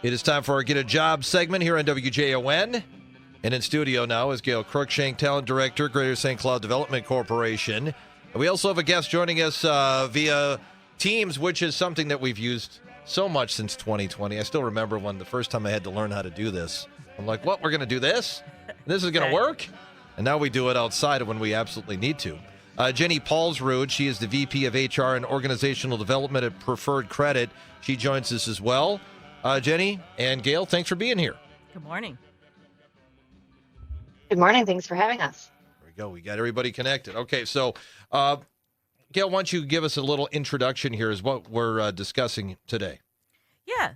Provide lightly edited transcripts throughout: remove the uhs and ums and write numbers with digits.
It is time for our Get a Job segment here on WJON. And in studio now is Gail Cruikshank, Talent Director, Greater St. Cloud Development Corporation. And we also have a guest joining us via Teams, which is something that we've used so much since 2020. I still remember when the first time I had to learn how to do this. I'm like, what? We're going to do this? This is going to work? And now we do it outside when we absolutely need to. Jenny Paulsrud, she is the VP of HR and Organizational Development at Preferred Credit. She joins us as well. Jenny and Gail, thanks for being here. Good morning. Good morning. Thanks for having us. There we go. We got everybody connected. Okay, so Gail, why don't you give us a little introduction here as what we're discussing today? Yeah.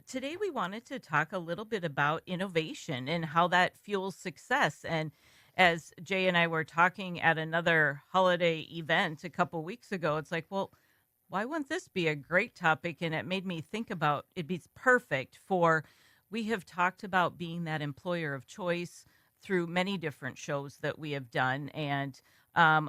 Today we wanted to talk a little bit about innovation and how that fuels success. And as Jay and I were talking at another holiday event a couple weeks ago, it's like, well, why wouldn't this be a great topic? And it made me think about it'd be perfect for, we have talked about being that employer of choice through many different shows that we have done. And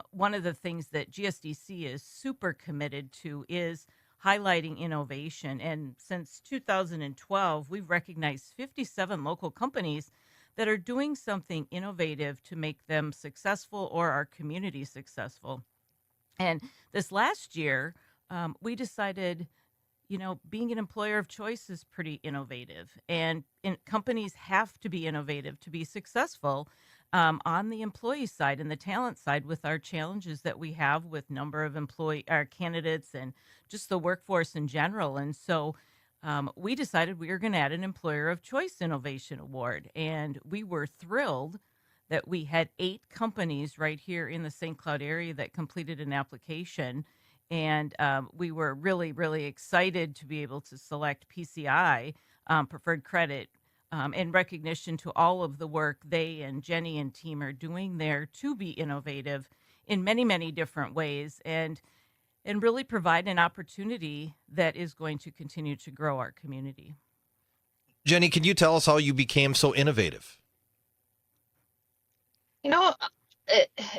one of the things that GSDC is super committed to is highlighting innovation. And since 2012, we've recognized 57 local companies that are doing something innovative to make them successful or our community successful. And this last year, we decided, being an employer of choice is pretty innovative, and companies have to be innovative to be successful on the employee side and the talent side with our challenges that we have with number of our candidates and just the workforce in general. And so we decided we were going to add an Employer of Choice Innovation Award, and we were thrilled that we had 8 companies right here in the St. Cloud area that completed an application. And we were really, really excited to be able to select PCI, Preferred Credit, in recognition to all of the work they and Jenny and team are doing there to be innovative in many, many different ways and really provide an opportunity that is going to continue to grow our community. Jenny, can you tell us how you became so innovative?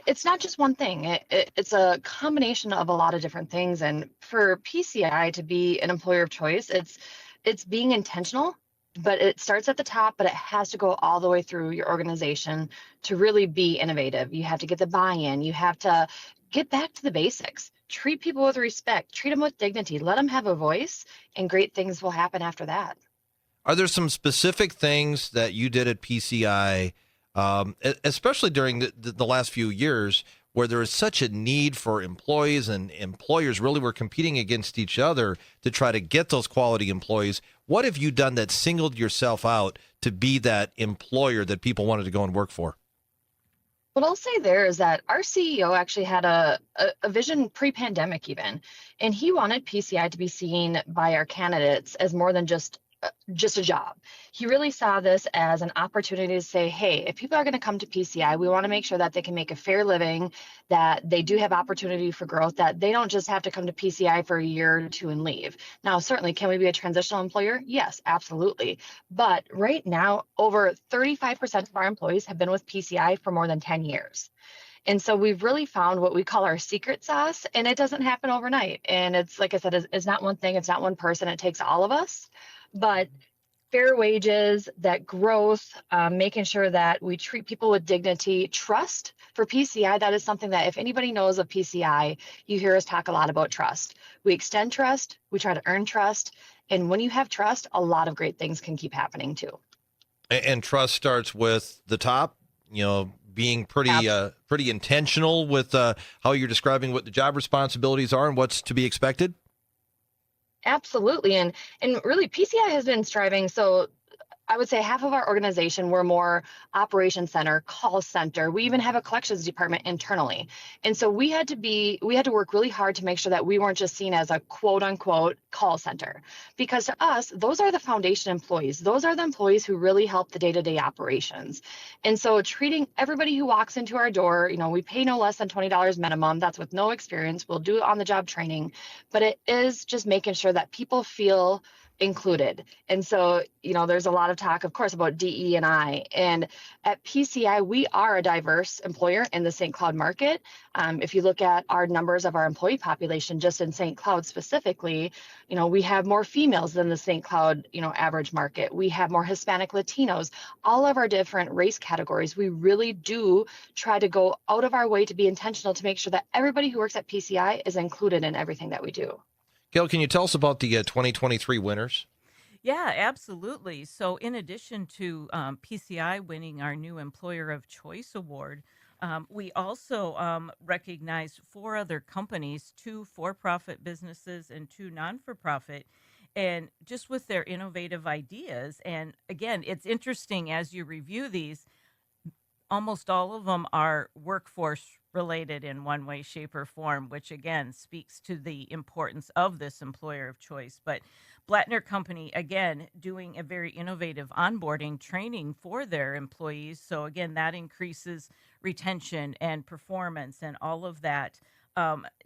It's not just one thing. It's a combination of a lot of different things. And for PCI to be an employer of choice, it's being intentional, but it starts at the top, but it has to go all the way through your organization to really be innovative. You have to get the buy-in. You have to get back to the basics. Treat people with respect. Treat them with dignity. Let them have a voice, and great things will happen after that. Are there some specific things that you did at PCI, especially during the last few years, where there is such a need for employees and employers really were competing against each other to try to get those quality employees? What have you done that singled yourself out to be that employer that people wanted to go and work for? What I'll say there is that our CEO actually had a vision pre-pandemic even, and he wanted PCI to be seen by our candidates as more than just a job. He really saw this as an opportunity to say, hey, if people are going to come to PCI, we want to make sure that they can make a fair living, that they do have opportunity for growth, that they don't just have to come to PCI for a year or two and leave. Now, certainly, can we be a transitional employer? Yes, absolutely. But right now, over 35% of our employees have been with PCI for more than 10 years. And so we've really found what we call our secret sauce, and it doesn't happen overnight. And it's, like I said, it's not one thing, it's not one person, it takes all of us. But fair wages, that growth, making sure that we treat people with dignity, trust for PCI. That is something that if anybody knows of PCI, you hear us talk a lot about trust. We extend trust, we try to earn trust. And when you have trust, a lot of great things can keep happening too. And trust starts with the top, being pretty intentional with how you're describing what the job responsibilities are and what's to be expected. Absolutely. And really PCI has been striving. So I would say half of our organization, we're more operation center, call center. We even have a collections department internally. And so we had to work really hard to make sure that we weren't just seen as a quote unquote call center, because to us, those are the foundation employees. Those are the employees who really help the day-to-day operations. And so treating everybody who walks into our door, we pay no less than $20 minimum. That's with no experience. We'll do on-the-job training, but it is just making sure that people feel included. And so, there's a lot of talk, of course, about DE&I. And at PCI, we are a diverse employer in the St. Cloud market. If you look at our numbers of our employee population, just in St. Cloud specifically, we have more females than the St. Cloud, average market. We have more Hispanic Latinos, all of our different race categories. We really do try to go out of our way to be intentional to make sure that everybody who works at PCI is included in everything that we do. Gail, can you tell us about the 2023 winners? Yeah, absolutely. So, in addition to PCI winning our new Employer of Choice Award, we also recognized 4 other companies, 2 for-profit businesses and 2 non-for-profit, and just with their innovative ideas. And again, it's interesting as you review these, almost all of them are workforce related in one way, shape, or form, which again speaks to the importance of this employer of choice. But Blattner Company, again, doing a very innovative onboarding training for their employees. So again, that increases retention and performance and all of that.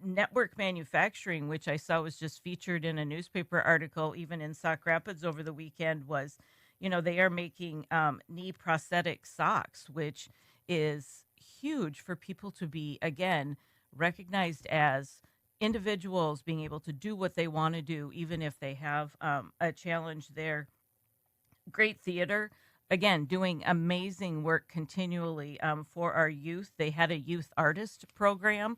Network Manufacturing, which I saw was just featured in a newspaper article, even in Sauk Rapids over the weekend, was, they are making knee prosthetic socks, which is huge for people to be, again, recognized as individuals being able to do what they want to do, even if they have a challenge there. Great Theater, again, doing amazing work continually for our youth. They had a youth artist program,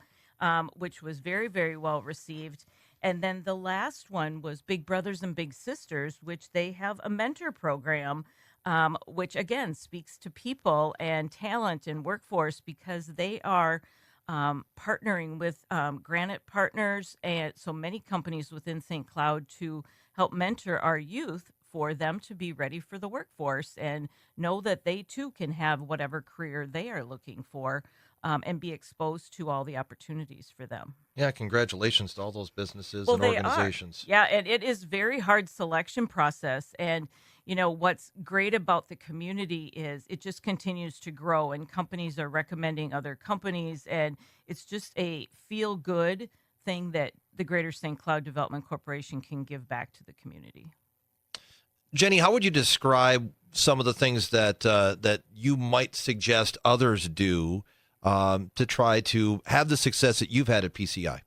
which was very, very well received. And then the last one was Big Brothers and Big Sisters, which they have a mentor program, which again speaks to people and talent and workforce, because they are partnering with Granite Partners and so many companies within St. Cloud to help mentor our youth for them to be ready for the workforce and know that they too can have whatever career they are looking for and be exposed to all the opportunities for them. Yeah, congratulations to all those businesses and organizations. Yeah, and it is very hard selection process. And, what's great about the community is it just continues to grow and companies are recommending other companies. And it's just a feel-good thing that the Greater St. Cloud Development Corporation can give back to the community. Jenny, how would you describe some of the things that that you might suggest others do to try to have the success that you've had at PCI?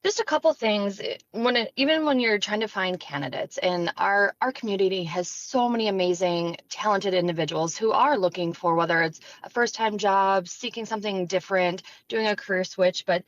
Just a couple things. Even when you're trying to find candidates, and our community has so many amazing, talented individuals who are looking for, whether it's a first-time job, seeking something different, doing a career switch, but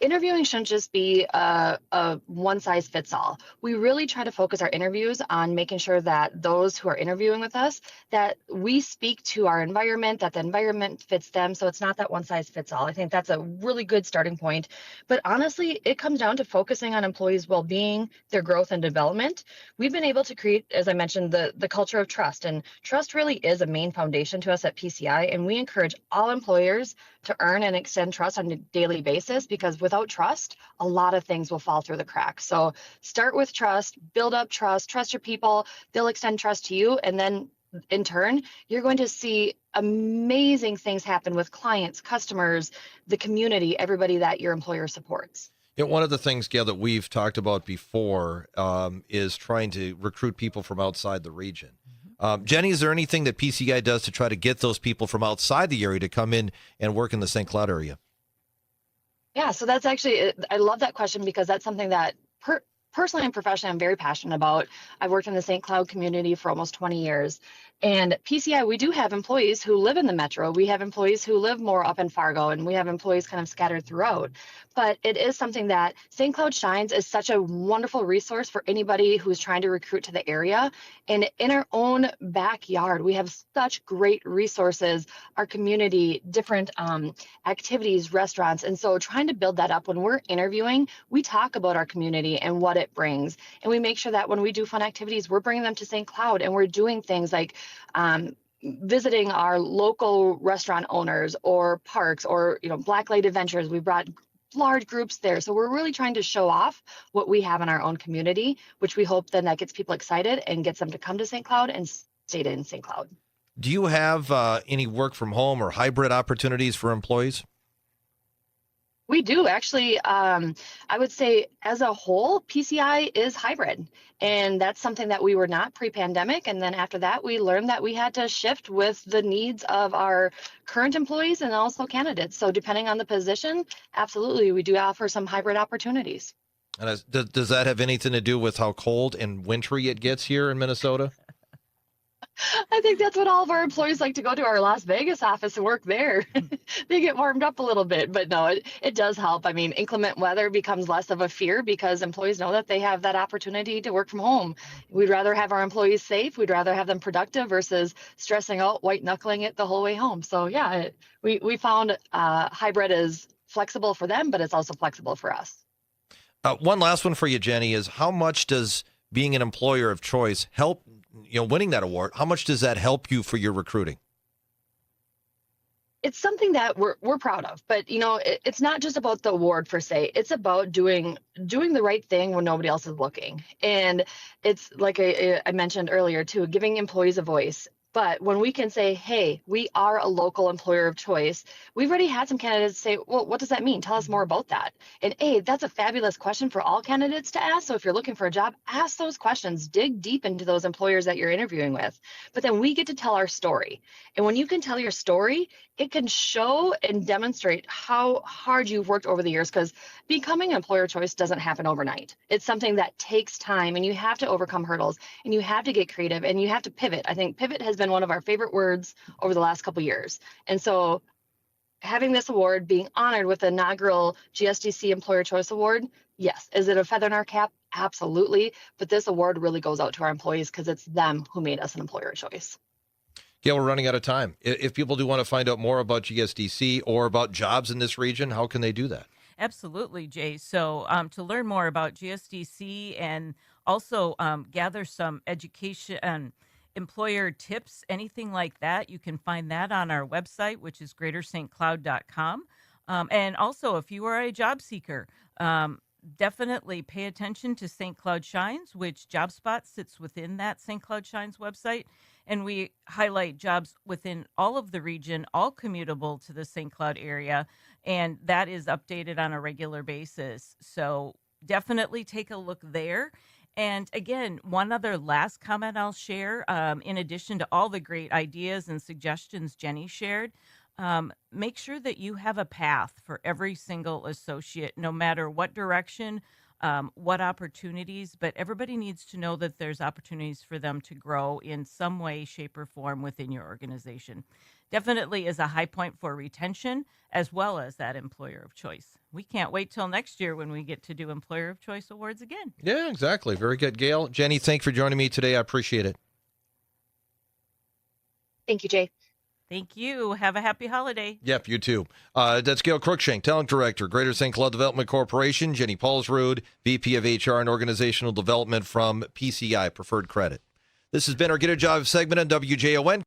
interviewing shouldn't just be a one size fits all. We really try to focus our interviews on making sure that those who are interviewing with us, that we speak to our environment, that the environment fits them. So it's not that one size fits all. I think that's a really good starting point. But honestly, it comes down to focusing on employees' well-being, their growth and development. We've been able to create, as I mentioned, the culture of trust. And trust really is a main foundation to us at PCI. And we encourage all employers to earn and extend trust on a daily basis, because without trust, a lot of things will fall through the cracks. So start with trust, build up trust your people, they'll extend trust to you. And then in turn, you're going to see amazing things happen with clients, customers, the community, everybody that your employer supports. One of the things, Gail, that we've talked about before is trying to recruit people from outside the region. Jenny, is there anything that PCI does to try to get those people from outside the area to come in and work in the St. Cloud area? Yeah, so that's actually, I love that question, because that's something that personally and professionally I'm very passionate about. I've worked in the St. Cloud community for almost 20 years. And PCI, we do have employees who live in the metro. We have employees who live more up in Fargo, and we have employees kind of scattered throughout. But it is something that St. Cloud Shines is such a wonderful resource for anybody who's trying to recruit to the area. And in our own backyard, we have such great resources, our community, different activities, restaurants. And so trying to build that up when we're interviewing, we talk about our community and what it brings. And we make sure that when we do fun activities, we're bringing them to St. Cloud, and we're doing things like visiting our local restaurant owners or parks, or Blacklight Adventures. We brought large groups there. So we're really trying to show off what we have in our own community, which we hope then that gets people excited and gets them to come to St. Cloud and stay in St. Cloud. Do you have any work from home or hybrid opportunities for employees? We do actually. I would say as a whole, PCI is hybrid. And that's something that we were not pre-pandemic. And then after that, we learned that we had to shift with the needs of our current employees and also candidates. So depending on the position, absolutely, we do offer some hybrid opportunities. And does that have anything to do with how cold and wintry it gets here in Minnesota? I think that's what all of our employees like to go to our Las Vegas office and work there. They get warmed up a little bit, but no, it does help. I mean, inclement weather becomes less of a fear because employees know that they have that opportunity to work from home. We'd rather have our employees safe. We'd rather have them productive versus stressing out, white knuckling it the whole way home. So yeah, we found hybrid is flexible for them, but it's also flexible for us. One last one for you, Jenny, is how much does being an employer of choice help, winning that award? How much does that help you for your recruiting? It's something that we're proud of, but it's not just about the award per se. It's about doing the right thing when nobody else is looking. And it's like I mentioned earlier too, giving employees a voice. But when we can say, hey, we are a local employer of choice, we've already had some candidates say, well, what does that mean? Tell us more about that. And that's a fabulous question for all candidates to ask. So if you're looking for a job, ask those questions, dig deep into those employers that you're interviewing with. But then we get to tell our story. And when you can tell your story, it can show and demonstrate how hard you've worked over the years, because becoming an employer of choice doesn't happen overnight. It's something that takes time, and you have to overcome hurdles, and you have to get creative, and you have to pivot. I think pivot has been one of our favorite words over the last couple of years. And so having this award, being honored with the inaugural GSDC Employer Choice Award, yes. Is it a feather in our cap? Absolutely. But this award really goes out to our employees because it's them who made us an employer of choice. Gail, we're running out of time. If people do want to find out more about GSDC or about jobs in this region, how can they do that? Absolutely, Jay. So to learn more about GSDC and also gather some education, employer tips, anything like that, you can find that on our website, which is greaterstcloud.com. And also, if you are a job seeker, definitely pay attention to St. Cloud Shines, which JobSpot sits within that St. Cloud Shines website. And we highlight jobs within all of the region, all commutable to the St. Cloud area. And that is updated on a regular basis. So definitely take a look there. And again, one other last comment I'll share, in addition to all the great ideas and suggestions Jenny shared, make sure that you have a path for every single associate, no matter what direction, what opportunities, but everybody needs to know that there's opportunities for them to grow in some way, shape, or form within your organization. Definitely is a high point for retention as well as that employer of choice. We can't wait till next year when we get to do Employer of Choice Awards again. Yeah, exactly. Very good, Gail. Jenny, thanks for joining me today. I appreciate it. Thank you, Jay. Thank you. Have a happy holiday. Yep, you too. That's Gail Cruikshank, Talent Director, Greater St. Cloud Development Corporation. Jenny Paulsrud, VP of HR and Organizational Development from PCI, Preferred Credit. This has been our Get a Job segment on WJON.